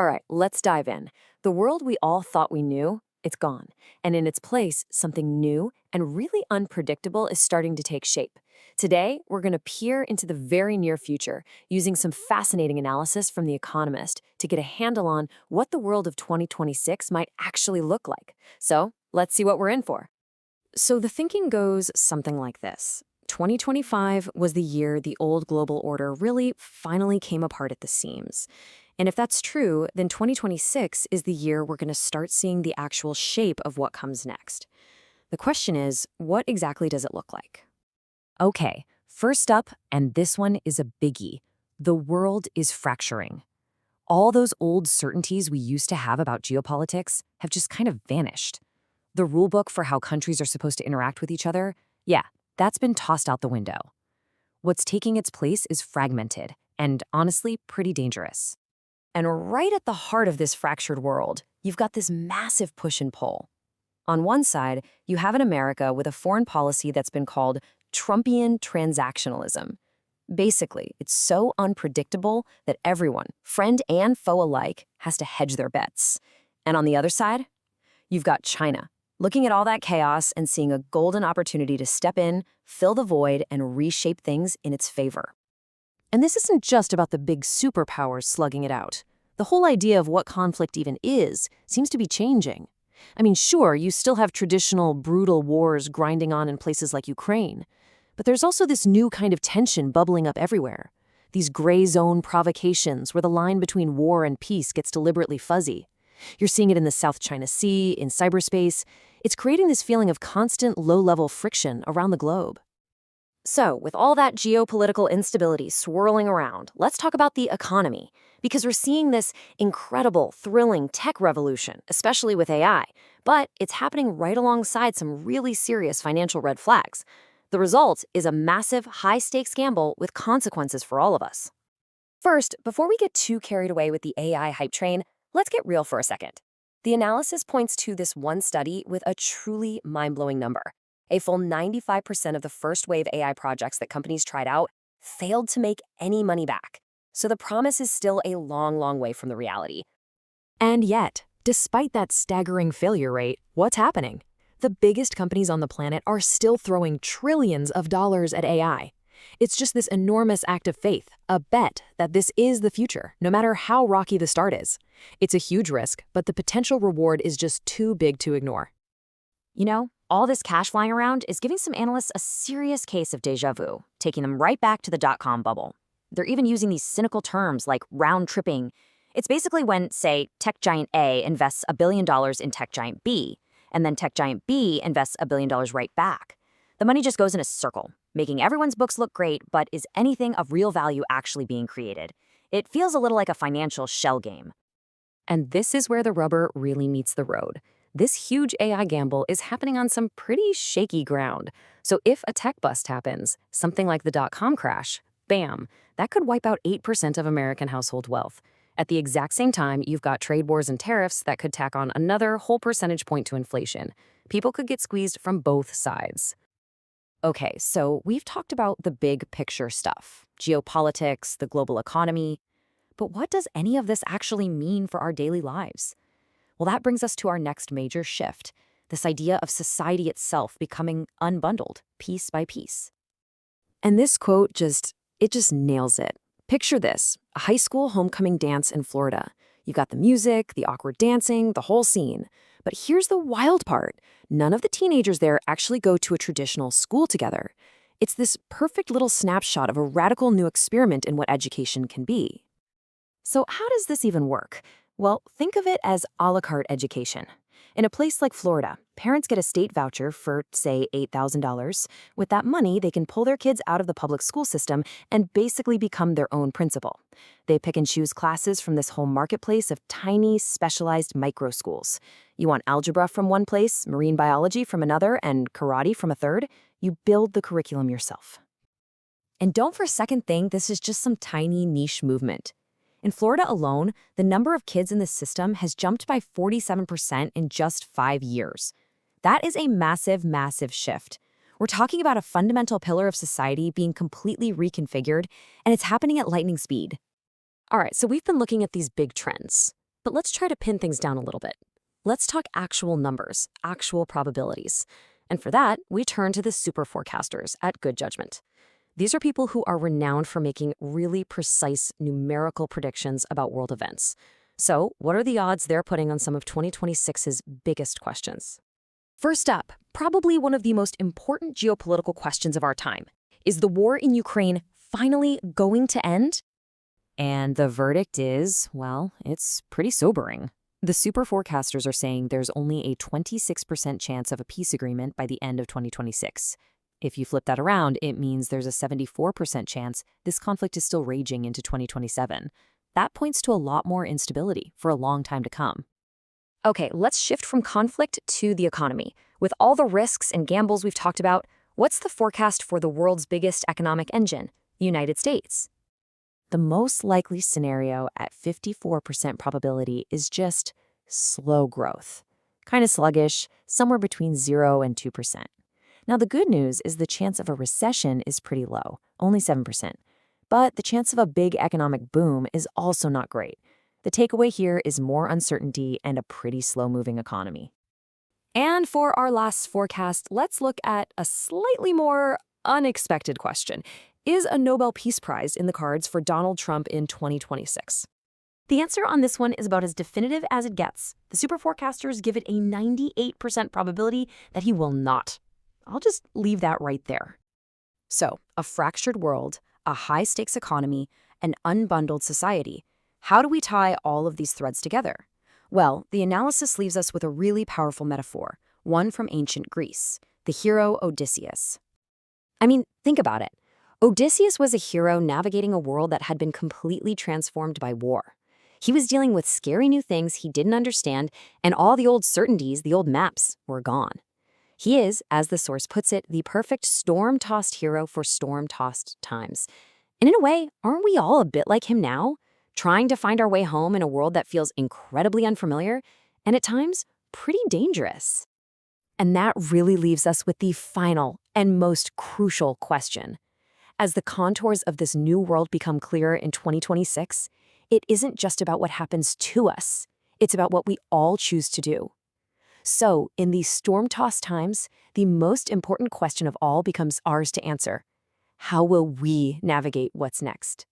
All right, let's dive in. The world we all thought we knew, it's gone. And in its place, something new and really unpredictable is starting to take shape. Today, we're going to peer into the very near future using some fascinating analysis from The Economist to get a handle on what the world of 2026 might actually look like. So, let's see what we're in for. So, the thinking goes something like this. 2025 was the year the old global order really finally came apart at the seams. And if that's true, then 2026 is the year we're going to start seeing the actual shape of what comes next. The question is, what exactly does it look like? Okay, first up, and this one is a biggie, the world is fracturing. All those old certainties we used to have about geopolitics have just kind of vanished. The rulebook for how countries are supposed to interact with each other, yeah, that's been tossed out the window. What's taking its place is fragmented and, honestly, pretty dangerous. And right at the heart of this fractured world, you've got this massive push and pull. On one side, you have an America with a foreign policy that's been called Trumpian transactionalism. Basically, it's so unpredictable that everyone, friend and foe alike, has to hedge their bets. And on the other side, you've got China, looking at all that chaos and seeing a golden opportunity to step in, fill the void, and reshape things in its favor. And this isn't just about the big superpowers slugging it out. The whole idea of what conflict even is seems to be changing. I mean, sure, you still have traditional, brutal wars grinding on in places like Ukraine, but there's also this new kind of tension bubbling up everywhere. These gray zone provocations where the line between war and peace gets deliberately fuzzy. You're seeing it in the South China Sea, in cyberspace. It's creating this feeling of constant low-level friction around the globe. So, with all that geopolitical instability swirling around, let's talk about the economy, because we're seeing this incredible, thrilling tech revolution, especially with AI, but it's happening right alongside some really serious financial red flags. The result is a massive, high-stakes gamble with consequences for all of us. First, before we get too carried away with the AI hype train, let's get real for a second. The analysis points to this one study with a truly mind-blowing number. A full 95% of the first-wave AI projects that companies tried out failed to make any money back. So the promise is still a long, long way from the reality. And yet, despite that staggering failure rate, what's happening? The biggest companies on the planet are still throwing trillions of dollars at AI. It's just this enormous act of faith, a bet that this is the future, no matter how rocky the start is. It's a huge risk, but the potential reward is just too big to ignore. You know, all this cash flying around is giving some analysts a serious case of déjà vu, taking them right back to the dot-com bubble. They're even using these cynical terms like round-tripping. It's basically when, say, tech giant A invests $1 billion in tech giant B, and then tech giant B invests $1 billion right back. The money just goes in a circle, making everyone's books look great, but is anything of real value actually being created? It feels a little like a financial shell game. And this is where the rubber really meets the road. This huge AI gamble is happening on some pretty shaky ground. So if a tech bust happens, something like the dot-com crash, bam, that could wipe out 8% of American household wealth. At the exact same time, you've got trade wars and tariffs that could tack on another whole percentage point to inflation. People could get squeezed from both sides. Okay, so we've talked about the big picture stuff, geopolitics, the global economy, but what does any of this actually mean for our daily lives? Well, that brings us to our next major shift, this idea of society itself becoming unbundled, piece by piece. And this quote just nails it. Picture this, a high school homecoming dance in Florida. You've got the music, the awkward dancing, the whole scene. But here's the wild part. None of the teenagers there actually go to a traditional school together. It's this perfect little snapshot of a radical new experiment in what education can be. So how does this even work? Well, think of it as a la carte education. In a place like Florida, parents get a state voucher for, say, $8,000. With that money, they can pull their kids out of the public school system and basically become their own principal. They pick and choose classes from this whole marketplace of tiny, specialized micro schools. You want algebra from one place, marine biology from another, and karate from a third? You build the curriculum yourself. And don't for a second think this is just some tiny niche movement. In Florida alone, the number of kids in this system has jumped by 47% in just 5 years. That is a massive, massive shift. We're talking about a fundamental pillar of society being completely reconfigured, and it's happening at lightning speed. All right, so we've been looking at these big trends. But let's try to pin things down a little bit. Let's talk actual numbers, actual probabilities. And for that, we turn to the super forecasters at Good Judgment. These are people who are renowned for making really precise numerical predictions about world events. So, what are the odds they're putting on some of 2026's biggest questions? First up, probably one of the most important geopolitical questions of our time. Is the war in Ukraine finally going to end? And the verdict is, well, it's pretty sobering. The super forecasters are saying there's only a 26% chance of a peace agreement by the end of 2026. If you flip that around, it means there's a 74% chance this conflict is still raging into 2027. That points to a lot more instability for a long time to come. Okay, let's shift from conflict to the economy. With all the risks and gambles we've talked about, what's the forecast for the world's biggest economic engine, the United States? The most likely scenario at 54% probability is just slow growth. Kind of sluggish, somewhere between 0 and 2%. Now, the good news is the chance of a recession is pretty low, only 7%. But the chance of a big economic boom is also not great. The takeaway here is more uncertainty and a pretty slow-moving economy. And for our last forecast, let's look at a slightly more unexpected question. Is a Nobel Peace Prize in the cards for Donald Trump in 2026? The answer on this one is about as definitive as it gets. The super forecasters give it a 98% probability that he will not. I'll just leave that right there. So, a fractured world, a high-stakes economy, an unbundled society. How do we tie all of these threads together? Well, the analysis leaves us with a really powerful metaphor, one from ancient Greece, the hero Odysseus. I mean, think about it. Odysseus was a hero navigating a world that had been completely transformed by war. He was dealing with scary new things he didn't understand, and all the old certainties, the old maps, were gone. He is, as the source puts it, the perfect storm-tossed hero for storm-tossed times. And in a way, aren't we all a bit like him now? Trying to find our way home in a world that feels incredibly unfamiliar, and at times, pretty dangerous. And that really leaves us with the final and most crucial question. As the contours of this new world become clearer in 2026, it isn't just about what happens to us. It's about what we all choose to do. So, in these storm-tossed times, the most important question of all becomes ours to answer. How will we navigate what's next?